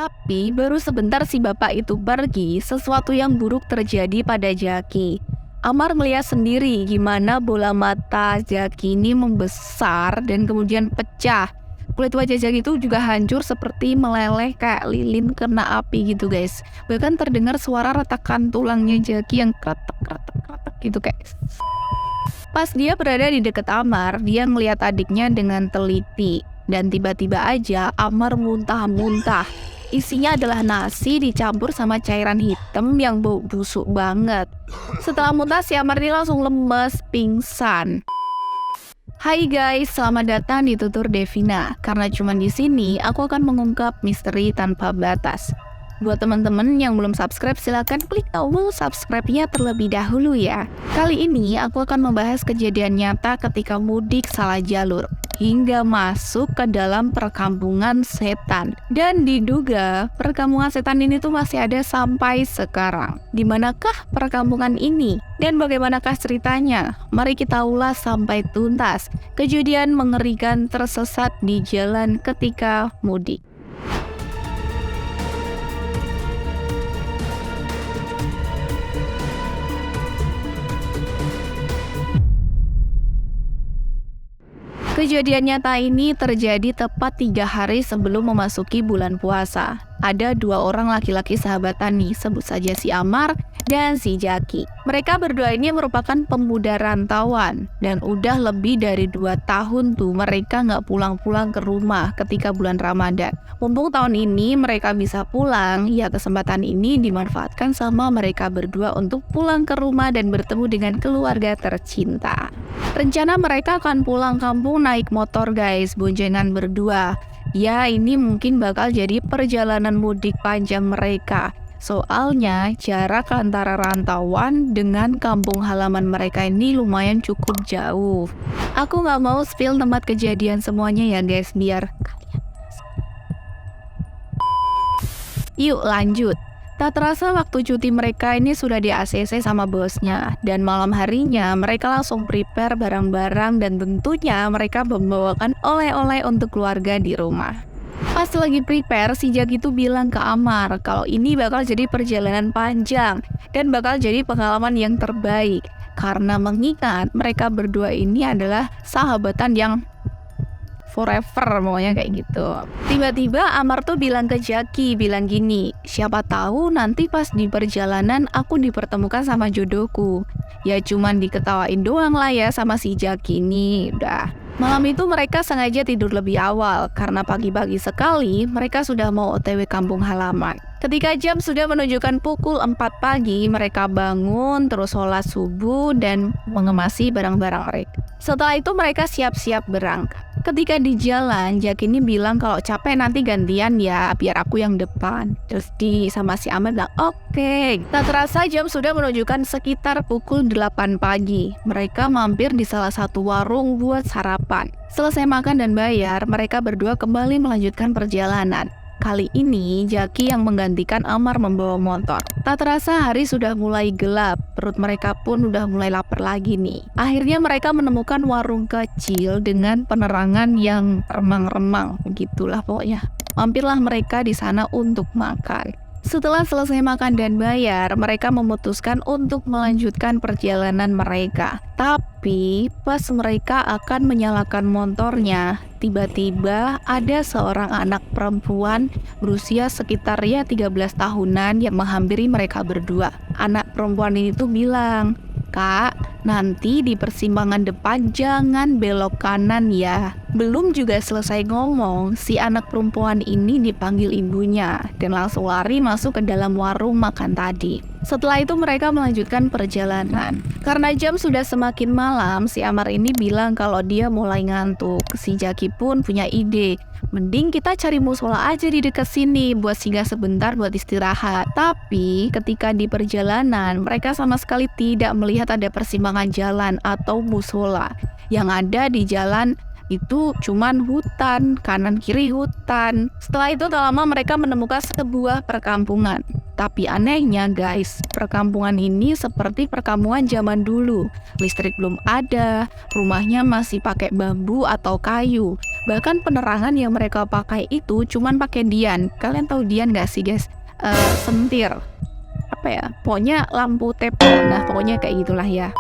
Tapi baru sebentar si bapak itu pergi, sesuatu yang buruk terjadi pada Jaki. Amar melihat sendiri gimana bola mata Jaki ini membesar dan kemudian pecah. Kulit wajah Jaki itu juga hancur seperti meleleh kayak lilin kena api gitu guys. Bahkan terdengar suara retakan tulangnya Jaki yang kretek gitu guys. Pas dia berada di dekat Amar, dia ngelihat adiknya dengan teliti. Dan tiba-tiba aja Amar muntah-muntah. Isinya adalah nasi dicampur sama cairan hitam yang bau busuk banget. Setelah muntah si Amar ini langsung lemes, pingsan. Hai guys, selamat datang di Tutur Devina. Karena cuma di sini aku akan mengungkap misteri tanpa batas. Buat teman-teman yang belum subscribe, silahkan klik tombol subscribe-nya terlebih dahulu ya. Kali ini aku akan membahas kejadian nyata ketika mudik salah jalur hingga masuk ke dalam perkampungan setan. Dan diduga perkampungan setan ini tuh masih ada sampai sekarang. Di manakah perkampungan ini? Dan bagaimanakah ceritanya? Mari kita ulas sampai tuntas. Kejadian mengerikan tersesat di jalan ketika mudik. Kejadian nyata ini terjadi tepat 3 hari sebelum memasuki bulan puasa. Ada 2 orang laki-laki sahabatan nih, sebut saja si Amar dan si Jaki. Mereka berdua ini merupakan pemuda rantauan dan udah lebih dari 2 tahun tuh mereka nggak pulang-pulang ke rumah ketika bulan Ramadan. Mumpung tahun ini mereka bisa pulang, ya kesempatan ini dimanfaatkan sama mereka berdua untuk pulang ke rumah dan bertemu dengan keluarga tercinta. Rencana mereka akan pulang kampung naik motor guys, boncengan berdua. Ya ini mungkin bakal jadi perjalanan mudik panjang mereka. Soalnya jarak antara rantauan dengan kampung halaman mereka ini lumayan cukup jauh. Aku gak mau spill tempat kejadian semuanya ya guys, biar kalian. Yuk lanjut. Tak terasa waktu cuti mereka ini sudah di ACC sama bosnya. Dan malam harinya mereka langsung prepare barang-barang dan tentunya mereka membawakan oleh-oleh untuk keluarga di rumah. Pas lagi prepare, si Jaki itu bilang ke Amar kalau ini bakal jadi perjalanan panjang dan bakal jadi pengalaman yang terbaik. Karena mengingat mereka berdua ini adalah sahabatan yang forever, pokoknya kayak gitu. Tiba-tiba Amar tuh bilang ke Jaki, bilang gini, siapa tahu nanti pas di perjalanan aku dipertemukan sama jodohku. Ya cuman diketawain doang lah ya sama si Jaki ini, udah. Malam itu mereka sengaja tidur lebih awal karena pagi-pagi sekali mereka sudah mau OTW kampung halaman. Ketika jam sudah menunjukkan pukul 4 pagi, mereka bangun, terus sholat subuh dan mengemasi barang-barang mereka. Setelah itu mereka siap-siap berangkat. Ketika di jalan, Jaki ini bilang kalau capek nanti gantian ya, biar aku yang depan. Terus sama si Amar bilang, oke. Tak terasa jam sudah menunjukkan sekitar pukul 8 pagi. Mereka mampir di salah satu warung buat sarapan. Selesai makan dan bayar, mereka berdua kembali melanjutkan perjalanan. Kali ini, Jaki yang menggantikan Amar membawa motor. Tak terasa hari sudah mulai gelap, perut mereka pun udah mulai lapar lagi nih. Akhirnya mereka menemukan warung kecil dengan penerangan yang remang-remang, begitulah pokoknya. Mampirlah mereka di sana untuk makan. Setelah selesai makan dan bayar, mereka memutuskan untuk melanjutkan perjalanan mereka. Tapi pas mereka akan menyalakan motornya, tiba-tiba ada seorang anak perempuan berusia sekitar 13 tahunan yang menghampiri mereka berdua. Anak perempuan ini tuh bilang, "Kak, nanti di persimpangan depan jangan belok kanan ya." Belum juga selesai ngomong, si anak perempuan ini dipanggil ibunya dan langsung lari masuk ke dalam warung makan tadi. Setelah itu mereka melanjutkan perjalanan. Karena jam sudah semakin malam, si Amar ini bilang kalau dia mulai ngantuk. Si Jaki pun punya ide, mending kita cari musola aja di dekat sini buat singgah sebentar buat istirahat. Tapi ketika di perjalanan, mereka sama sekali tidak melihat ada persimpangan jalan atau musola. Yang ada di jalan itu cuman hutan, kanan kiri hutan. Setelah itu tak lama mereka menemukan sebuah perkampungan. Tapi anehnya guys, perkampungan ini seperti perkampungan zaman dulu. Listrik belum ada, rumahnya masih pakai bambu atau kayu. Bahkan penerangan yang mereka pakai itu cuman pakai dian. Kalian tahu dian gak sih guys? Sentir. Apa ya? Pokoknya lampu tepo. Nah, pokoknya kayak gitulah ya.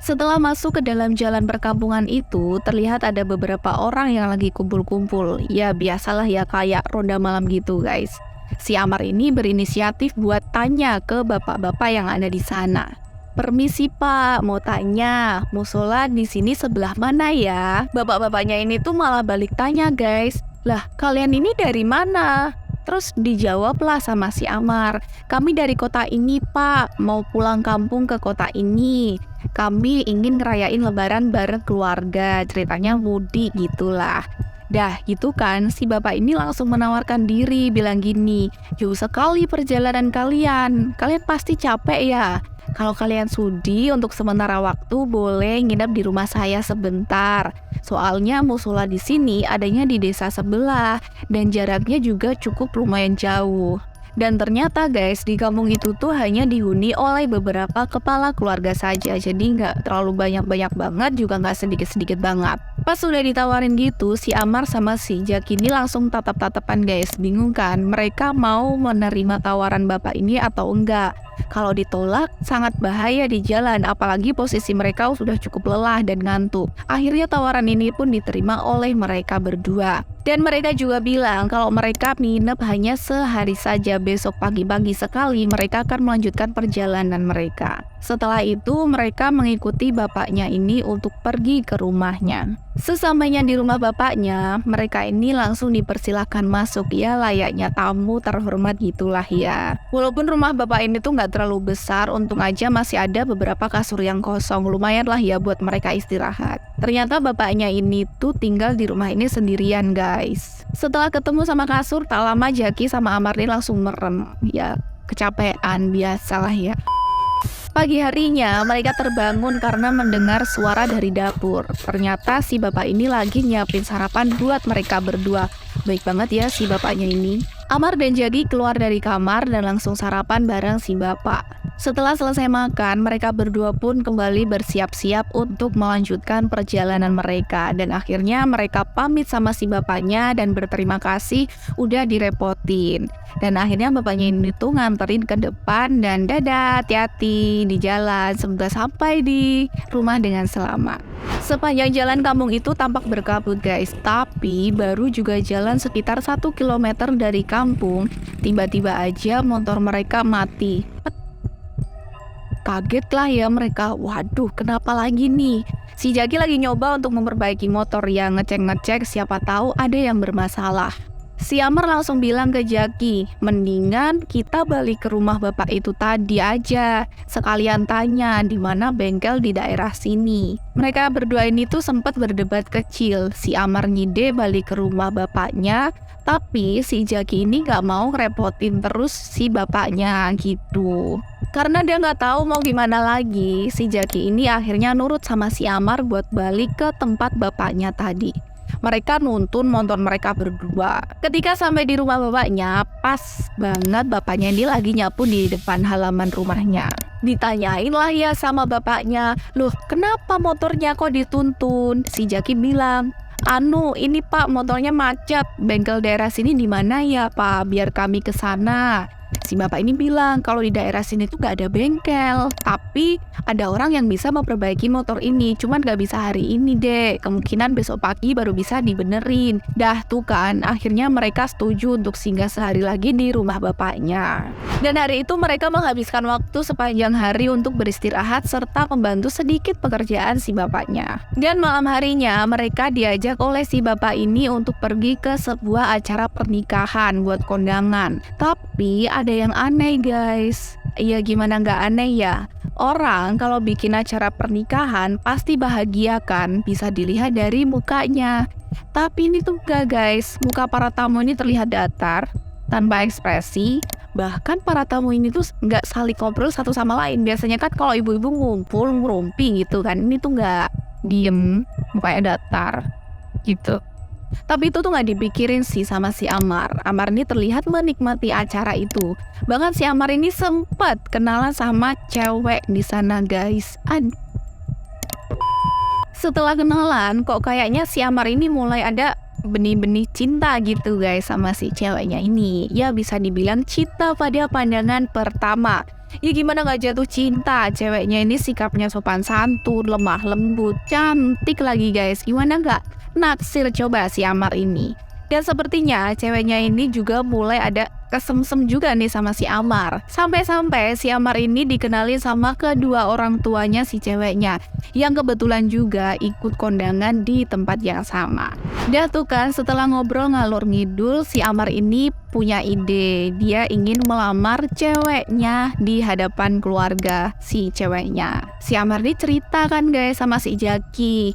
Setelah masuk ke dalam jalan perkampungan itu, terlihat ada beberapa orang yang lagi kumpul-kumpul. Ya biasalah ya, kayak ronda malam gitu guys. Si Amar ini berinisiatif buat tanya ke bapak-bapak yang ada di sana. Permisi Pak, mau tanya, musola di sini sebelah mana ya? Bapak-bapaknya ini tuh malah balik tanya guys. Lah, kalian ini dari mana? Terus dijawablah sama si Amar, kami dari kota ini Pak, mau pulang kampung ke kota ini. Kami ingin ngerayain lebaran bareng keluarga, ceritanya mudik gitulah. Dah gitu kan, si bapak ini langsung menawarkan diri, bilang gini, jauh sekali perjalanan kalian pasti capek ya. Kalau kalian sudi untuk sementara waktu boleh nginep di rumah saya sebentar. Soalnya musola di sini adanya di desa sebelah dan jaraknya juga cukup lumayan jauh. Dan ternyata guys, di kampung itu tuh hanya dihuni oleh beberapa kepala keluarga saja. Jadi nggak terlalu banyak-banyak banget, juga nggak sedikit-sedikit banget. Pas sudah ditawarin gitu, si Amar sama si Jack ini langsung tatap-tatapan guys. Bingung kan, mereka mau menerima tawaran bapak ini atau enggak. Kalau ditolak, sangat bahaya di jalan, apalagi posisi mereka sudah cukup lelah dan ngantuk. Akhirnya tawaran ini pun diterima oleh mereka berdua. Dan mereka juga bilang kalau mereka nginep hanya sehari saja, besok pagi-pagi sekali mereka akan melanjutkan perjalanan mereka. Setelah itu mereka mengikuti bapaknya ini untuk pergi ke rumahnya. Sesampainya di rumah bapaknya, mereka ini langsung dipersilahkan masuk ya, layaknya tamu terhormat gitulah ya. Walaupun rumah bapak ini tuh nggak terlalu besar, untung aja masih ada beberapa kasur yang kosong, lumayan lah ya buat mereka istirahat. Ternyata bapaknya ini tuh tinggal di rumah ini sendirian guys. Setelah ketemu sama kasur, tak lama Jaki sama Amar ini langsung merem. Ya kecapean biasalah ya. Pagi harinya mereka terbangun karena mendengar suara dari dapur. Ternyata si bapak ini lagi nyiapin sarapan buat mereka berdua. Baik banget ya si bapaknya ini. Amar dan Jaki keluar dari kamar dan langsung sarapan bareng si bapak. Setelah selesai makan, mereka berdua pun kembali bersiap-siap untuk melanjutkan perjalanan mereka. Dan akhirnya mereka pamit sama si bapaknya dan berterima kasih udah direpotin. Dan akhirnya bapaknya ini tuh nganterin ke depan dan dadah, hati-hati di jalan, semoga sampai di rumah dengan selamat. Sepanjang jalan kampung itu tampak berkabut guys, tapi baru juga jalan sekitar 1 kilometer dari kampung, tiba-tiba aja motor mereka mati. Kaget lah ya mereka, waduh kenapa lagi nih? Si Jaki lagi nyoba untuk memperbaiki motor ya, ngecek-ngecek siapa tahu ada yang bermasalah. Si Amar langsung bilang ke Jaki, mendingan kita balik ke rumah bapak itu tadi aja, sekalian tanya di mana bengkel di daerah sini. Mereka berdua ini tuh sempat berdebat kecil, si Amar ngide balik ke rumah bapaknya, tapi si Jaki ini gak mau ngerepotin terus si bapaknya gitu. Karena dia nggak tahu mau gimana lagi, si Jaki ini akhirnya nurut sama si Amar buat balik ke tempat bapaknya tadi. Mereka nuntun motor mereka berdua. Ketika sampai di rumah bapaknya, pas banget bapaknya ini lagi nyapu di depan halaman rumahnya. Ditanyain lah ya sama bapaknya, loh kenapa motornya kok dituntun? Si Jaki bilang, ini Pak motornya macet, bengkel daerah sini di mana ya Pak, biar kami ke sana. Si bapak ini bilang kalau di daerah sini tuh gak ada bengkel, tapi ada orang yang bisa memperbaiki motor ini, cuman gak bisa hari ini deh, kemungkinan besok pagi baru bisa dibenerin. Dah tuh kan, akhirnya mereka setuju untuk singgah sehari lagi di rumah bapaknya. Dan hari itu mereka menghabiskan waktu sepanjang hari untuk beristirahat serta membantu sedikit pekerjaan si bapaknya. Dan malam harinya mereka diajak oleh si bapak ini untuk pergi ke sebuah acara pernikahan buat kondangan. Tapi ada yang aneh guys. Iya gimana nggak aneh ya? Orang kalau bikin acara pernikahan pasti bahagia kan, bisa dilihat dari mukanya. Tapi ini tuh enggak guys, muka para tamu ini terlihat datar, tanpa ekspresi. Bahkan para tamu ini tuh nggak saling ngobrol satu sama lain. Biasanya kan kalau ibu-ibu ngumpul ngerumpi gitu kan, ini tuh nggak, diem, mukanya datar gitu. Tapi itu tuh nggak dipikirin sih sama si Amar. Amar ini terlihat menikmati acara itu. Bahkan si Amar ini sempat kenalan sama cewek di sana guys. Setelah kenalan, kok kayaknya si Amar ini mulai ada benih-benih cinta gitu guys sama si ceweknya ini. Ya bisa dibilang cinta pada pandangan pertama. Ya gimana gak jatuh cinta, ceweknya ini sikapnya sopan santun, lemah lembut, cantik lagi guys. Gimana gak naksir coba si Amar ini. Dan sepertinya ceweknya ini juga mulai ada kesemsem juga nih sama si Amar. Sampai-sampai si Amar ini dikenali sama kedua orang tuanya si ceweknya, yang kebetulan juga ikut kondangan di tempat yang sama. Dah tuh kan, setelah ngobrol ngalor ngidul, si Amar ini punya ide. Dia ingin melamar ceweknya di hadapan keluarga si ceweknya. Si Amar ini cerita kan guys sama si Jaki,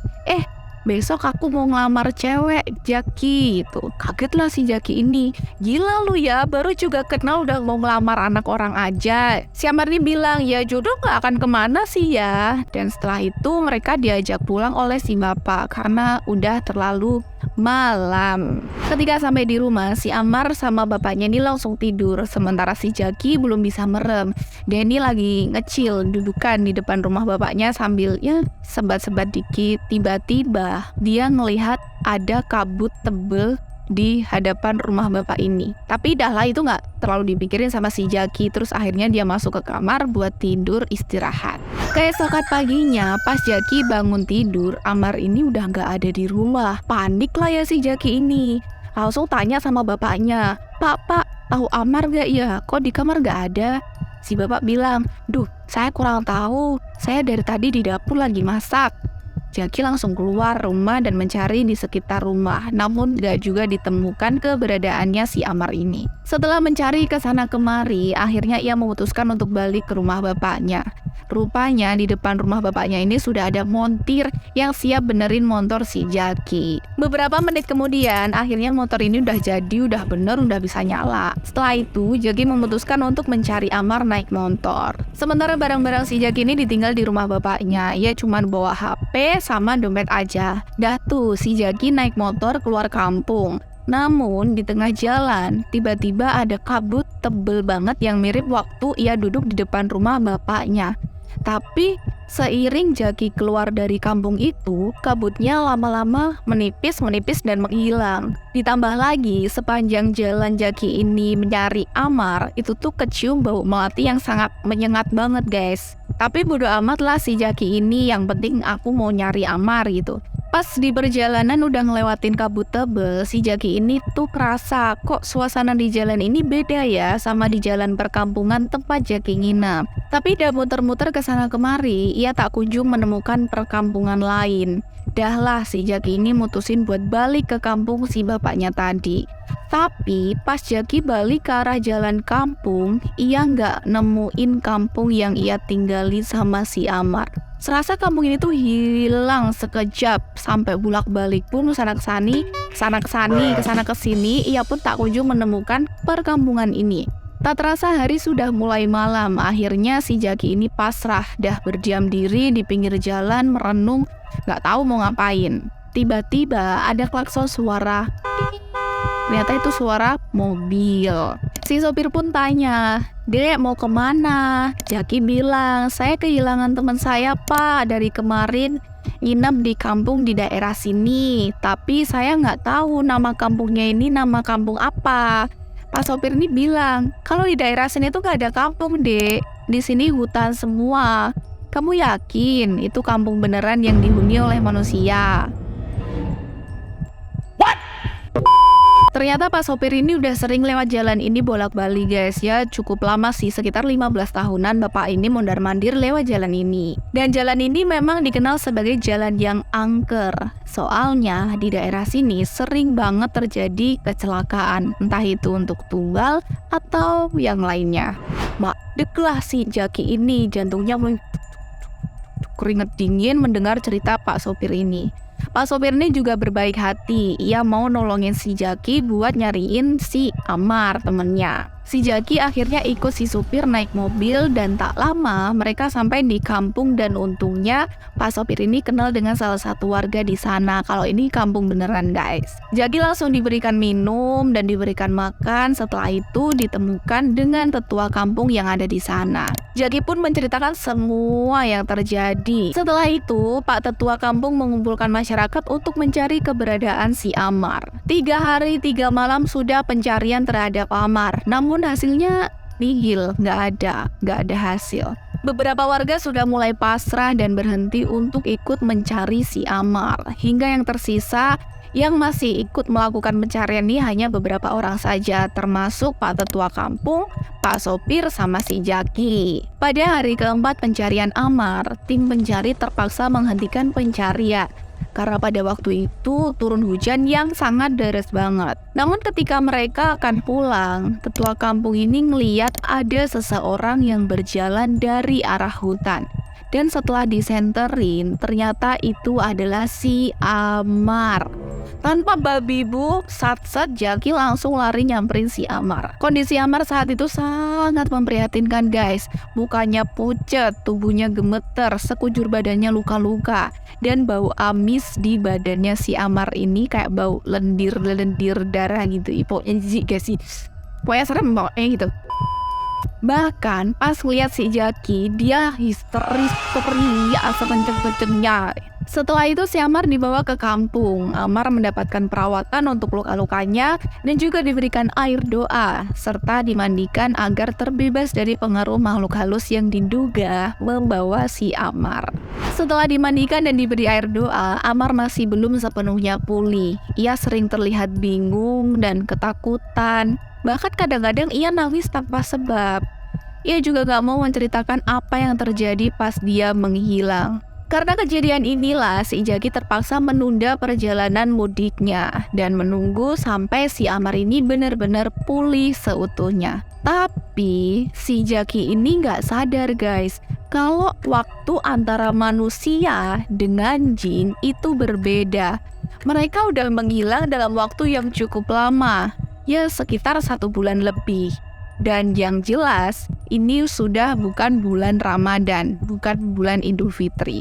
besok aku mau ngelamar cewek, Jaki itu. Kagetlah si Jaki ini. Gila lu ya, baru juga kenal udah mau ngelamar anak orang aja. Si Amar ini bilang, ya jodoh gak akan kemana sih ya. Dan setelah itu mereka diajak pulang oleh si bapak karena udah terlalu malam. Ketika sampai di rumah, si Amar sama bapaknya ini langsung tidur. Sementara si Jaki belum bisa merem. Dia ini lagi ngecil, dudukan di depan rumah bapaknya sambil ya sebat-sebat dikit. Tiba-tiba dia ngelihat ada kabut tebel di hadapan rumah bapak ini. Tapi dah lah, itu gak terlalu dipikirin sama si Jaki. Terus akhirnya dia masuk ke kamar buat tidur istirahat. Keesokan paginya pas Jaki bangun tidur, Amar ini udah gak ada di rumah. Panik lah ya si Jaki ini. Langsung tanya sama bapaknya, Pak, tahu Amar gak ya? Kok di kamar gak ada? Si bapak bilang, duh saya kurang tahu, saya dari tadi di dapur lagi masak. Jaki langsung keluar rumah dan mencari di sekitar rumah, namun gak juga ditemukan keberadaannya si Amar ini. Setelah mencari ke sana kemari, akhirnya ia memutuskan untuk balik ke rumah bapaknya. Rupanya di depan rumah bapaknya ini sudah ada montir yang siap benerin motor si Jaki. Beberapa menit kemudian, akhirnya motor ini udah jadi, udah bener, udah bisa nyala. Setelah itu, Jaki memutuskan untuk mencari Amar naik motor. Sementara barang-barang si Jaki ini ditinggal di rumah bapaknya. Ia cuma bawa HP sama dompet aja. Dah tuh, si Jaki naik motor keluar kampung. Namun di tengah jalan, tiba-tiba ada kabut tebel banget yang mirip waktu ia duduk di depan rumah bapaknya. Tapi seiring Jaki keluar dari kampung itu, kabutnya lama-lama menipis dan menghilang. Ditambah lagi, sepanjang jalan Jaki ini mencari Amar, itu tuh kecium bau melati yang sangat menyengat banget guys. Tapi bodo amat lah si Jaki ini, yang penting aku mau nyari Amar gitu. Pas di perjalanan udah ngelewatin kabut tebel, si Jaki ini tuh kerasa kok suasana di jalan ini beda ya sama di jalan perkampungan tempat Jaki nginap. Tapi udah muter-muter kesana kemari, ia tak kunjung menemukan perkampungan lain. Dahlah si Jaki ini mutusin buat balik ke kampung si bapaknya tadi. Tapi pas Jaki balik ke arah jalan kampung, ia nggak nemuin kampung yang ia tinggali sama si Amar. Serasa kampung ini tuh hilang sekejap, sampai bolak-balik pun sana-kesani, kesana kesini, ia pun tak kunjung menemukan perkampungan ini. Tak terasa hari sudah mulai malam, akhirnya si Jaki ini pasrah, dah berdiam diri di pinggir jalan merenung, gak tahu mau ngapain. Tiba-tiba ada klakson suara. Ternyata itu suara mobil. Si sopir pun tanya, Dek mau kemana? Jaki bilang, saya kehilangan teman saya pak, dari kemarin nginep di kampung di daerah sini. Tapi saya nggak tahu nama kampungnya ini nama kampung apa. Pak sopir ini bilang, kalau di daerah sini tuh nggak ada kampung dek, di sini hutan semua. Kamu yakin itu kampung beneran yang dihuni oleh manusia? Ternyata Pak sopir ini udah sering lewat jalan ini bolak-balik guys ya, cukup lama sih, sekitar 15 tahunan bapak ini mondar-mandir lewat jalan ini. Dan jalan ini memang dikenal sebagai jalan yang angker. Soalnya di daerah sini sering banget terjadi kecelakaan, entah itu untuk tunggal atau yang lainnya. Deklah si Jaki ini, jantungnya keringet dingin mendengar cerita Pak sopir ini. Pak sopir ini juga berbaik hati, ia mau nolongin si Jaki buat nyariin si Amar temennya. Si Jaki akhirnya ikut si supir naik mobil dan tak lama mereka sampai di kampung dan untungnya Pak sopir ini kenal dengan salah satu warga di sana kalau ini kampung beneran guys. Jaki langsung diberikan minum dan diberikan makan, setelah itu ditemukan dengan tetua kampung yang ada di sana. Jaki pun menceritakan semua yang terjadi. Setelah itu Pak tetua kampung mengumpulkan masyarakat untuk mencari keberadaan si Amar. 3 hari 3 malam sudah pencarian terhadap Amar, namun hasilnya nihil, nggak ada hasil. Beberapa warga sudah mulai pasrah dan berhenti untuk ikut mencari si Amar. Hingga yang tersisa yang masih ikut melakukan pencarian ini hanya beberapa orang saja, termasuk Pak tetua kampung, Pak sopir, sama si Jaki. Pada hari keempat pencarian Amar, tim pencari terpaksa menghentikan pencarian karena pada waktu itu turun hujan yang sangat deras banget. Namun ketika mereka akan pulang, tetua kampung ini ngeliat ada seseorang yang berjalan dari arah hutan. Dan setelah disenterin, ternyata itu adalah si Amar. Tanpa babi bu, sat-sat Jaki langsung lari nyamperin si Amar. Kondisi Amar saat itu sangat memprihatinkan guys. Mukanya pucat, tubuhnya gemeter, sekujur badannya luka-luka. Dan bau amis di badannya si Amar ini kayak bau lendir-lendir darah gitu. Pokoknya jijik gak sih? Pokoknya serem pokoknya gitu. Bahkan pas lihat si Jaki, dia histeris teriak sekenceng-kencengnya. Setelah itu si Amar dibawa ke kampung. Amar mendapatkan perawatan untuk luka-lukanya dan juga diberikan air doa serta dimandikan agar terbebas dari pengaruh makhluk halus yang diduga membawa si Amar. Setelah dimandikan dan diberi air doa, Amar masih belum sepenuhnya pulih. Ia sering terlihat bingung dan ketakutan. Bahkan kadang-kadang ia nangis tanpa sebab. Ia juga gak mau menceritakan apa yang terjadi pas dia menghilang. Karena kejadian inilah si Jaki terpaksa menunda perjalanan mudiknya dan menunggu sampai si Amar ini benar-benar pulih seutuhnya. Tapi si Jaki ini gak sadar guys, kalau waktu antara manusia dengan jin itu berbeda. Mereka udah menghilang dalam waktu yang cukup lama, ya sekitar 1 bulan lebih. Dan yang jelas, ini sudah bukan bulan Ramadan, bukan bulan Idul Fitri.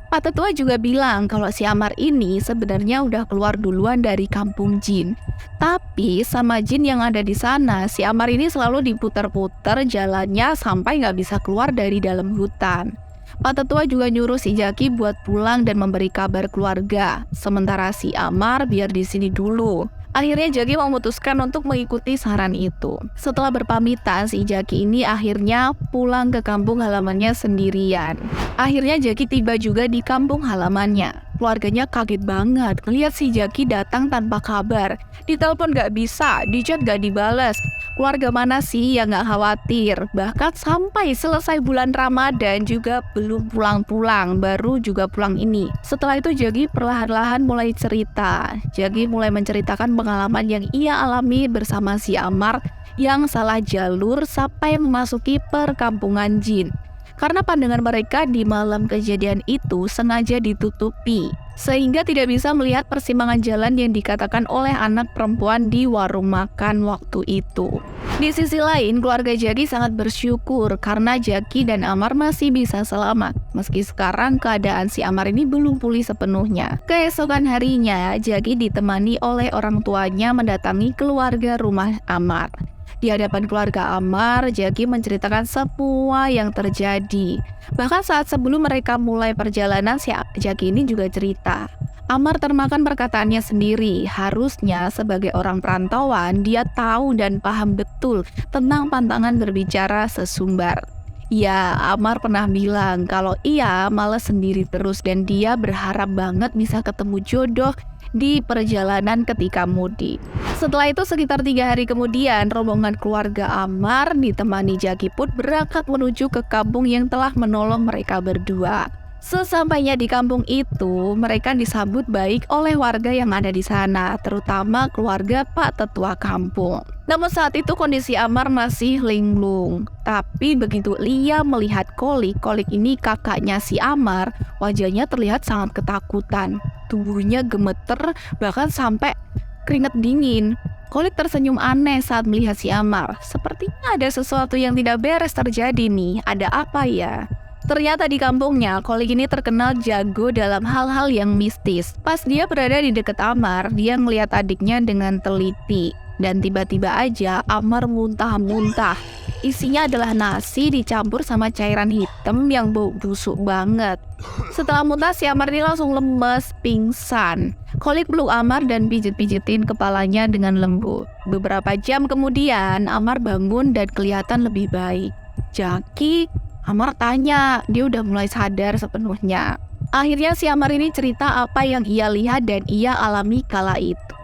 Pak tetua juga bilang kalau si Amar ini sebenarnya udah keluar duluan dari kampung jin. Tapi sama jin yang ada di sana, si Amar ini selalu diputar-putar jalannya sampai nggak bisa keluar dari dalam hutan. Pak tetua juga nyuruh si Jaki buat pulang dan memberi kabar keluarga. Sementara si Amar biar di sini dulu. Akhirnya Jaki memutuskan untuk mengikuti saran itu. Setelah berpamitan, si Jaki ini akhirnya pulang ke kampung halamannya sendirian. Akhirnya Jaki tiba juga di kampung halamannya. Keluarganya kaget banget ngeliat si Jaki datang tanpa kabar. Ditelepon gak bisa, di chat gak dibalas. Keluarga mana sih yang gak khawatir? Bahkan sampai selesai bulan Ramadan juga belum pulang-pulang, baru juga pulang ini. Setelah itu Jaki perlahan-lahan mulai cerita. Jaki mulai menceritakan pengalaman yang ia alami bersama si Amar yang salah jalur sampai memasuki perkampungan jin. Karena pandangan mereka di malam kejadian itu sengaja ditutupi, sehingga tidak bisa melihat persimpangan jalan yang dikatakan oleh anak perempuan di warung makan waktu itu. Di sisi lain, keluarga Jaki sangat bersyukur karena Jaki dan Amar masih bisa selamat, meski sekarang keadaan si Amar ini belum pulih sepenuhnya. Keesokan harinya, Jaki ditemani oleh orang tuanya mendatangi keluarga rumah Amar. Di hadapan keluarga Amar, Jaki menceritakan semua yang terjadi. Bahkan saat sebelum mereka mulai perjalanan, si Jaki ini juga cerita. Amar termakan perkataannya sendiri. Harusnya sebagai orang perantauan, dia tahu dan paham betul tentang pantangan berbicara sesumbar. Ya, Amar pernah bilang kalau ia malas sendiri terus dan dia berharap banget bisa ketemu jodoh di perjalanan ketika mudik. Setelah itu sekitar 3 hari kemudian, rombongan keluarga Amar ditemani Jaki pun berangkat menuju ke kampung yang telah menolong mereka berdua. Sesampainya di kampung itu, mereka disambut baik oleh warga yang ada di sana, terutama keluarga Pak Tetua kampung. Namun saat itu kondisi Amar masih linglung. Tapi begitu Lia melihat Kolik ini kakaknya si Amar, wajahnya terlihat sangat ketakutan. Tubuhnya gemeter, bahkan sampai keringat dingin. Kolik tersenyum aneh saat melihat si Amar. Sepertinya ada sesuatu yang tidak beres terjadi nih. Ada apa ya? Ternyata di kampungnya, Kolik ini terkenal jago dalam hal-hal yang mistis. Pas dia berada di dekat Amar, dia melihat adiknya dengan teliti. Dan tiba-tiba aja Amar muntah-muntah. Isinya adalah nasi dicampur sama cairan hitam yang bau busuk banget. Setelah muntah, si Amar ini langsung lemes, pingsan. Kolik peluk Amar dan pijit-pijitin kepalanya dengan lembut. Beberapa jam kemudian, Amar bangun dan kelihatan lebih baik. Jaki, Amar tanya, dia udah mulai sadar sepenuhnya. Akhirnya si Amar ini cerita apa yang ia lihat dan ia alami kala itu.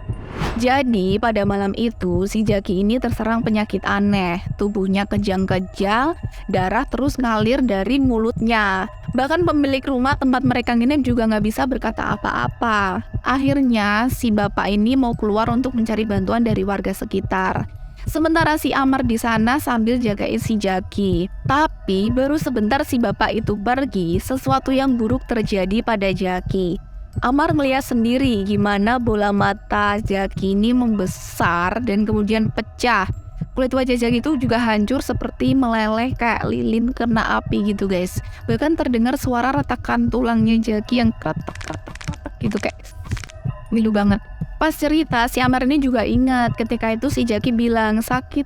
Jadi pada malam itu si Jaki ini terserang penyakit aneh. Tubuhnya kejang-kejang, darah terus ngalir dari mulutnya. Bahkan pemilik rumah tempat mereka nginep juga nggak bisa berkata apa-apa. Akhirnya si bapak ini mau keluar untuk mencari bantuan dari warga sekitar. Sementara si Amar di sana sambil jagain si Jaki. Tapi baru sebentar si bapak itu pergi, sesuatu yang buruk terjadi pada Jaki. Amar melihat sendiri gimana bola mata Jaki ini membesar dan kemudian pecah. Kulit wajah Jaki itu juga hancur seperti meleleh kayak lilin kena api gitu guys. Bahkan terdengar suara retakan tulangnya Jaki yang kretek-kretek gitu kayak milu banget. Pas cerita si Amar ini juga ingat ketika itu si Jaki bilang sakit,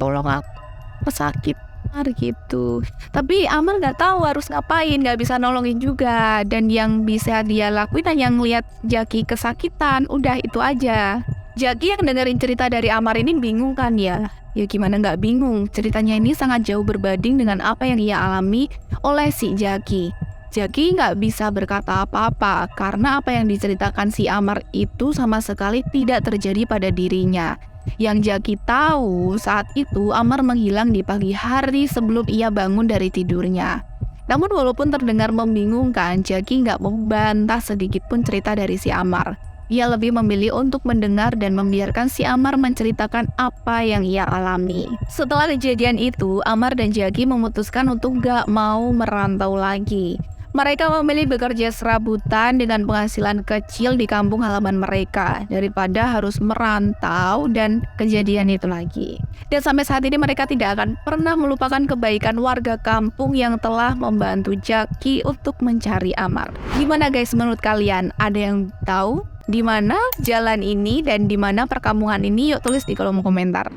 tolong aku sakit gitu. Tapi Amar nggak tahu harus ngapain, nggak bisa nolongin juga. Dan yang bisa dia lakuin hanya ngeliat Jaki kesakitan, udah itu aja. Jaki yang dengerin cerita dari Amar ini bingung kan ya? Ya gimana nggak bingung, ceritanya ini sangat jauh berbanding dengan apa yang ia alami oleh si Jaki. Jaki nggak bisa berkata apa-apa karena apa yang diceritakan si Amar itu sama sekali tidak terjadi pada dirinya. Yang Jaki tahu saat itu Amar menghilang di pagi hari sebelum ia bangun dari tidurnya. Namun walaupun terdengar membingungkan, Jaki nggak membantah sedikit pun cerita dari si Amar. Ia lebih memilih untuk mendengar dan membiarkan si Amar menceritakan apa yang ia alami. Setelah kejadian itu, Amar dan Jaki memutuskan untuk nggak mau merantau lagi. Mereka memilih bekerja serabutan dengan penghasilan kecil di kampung halaman mereka daripada harus merantau dan kejadian itu lagi. Dan sampai saat ini mereka tidak akan pernah melupakan kebaikan warga kampung yang telah membantu Jaki untuk mencari Amar. Gimana guys menurut kalian? Ada yang tahu di mana jalan ini dan di mana perkampungan ini? Yuk tulis di kolom komentar.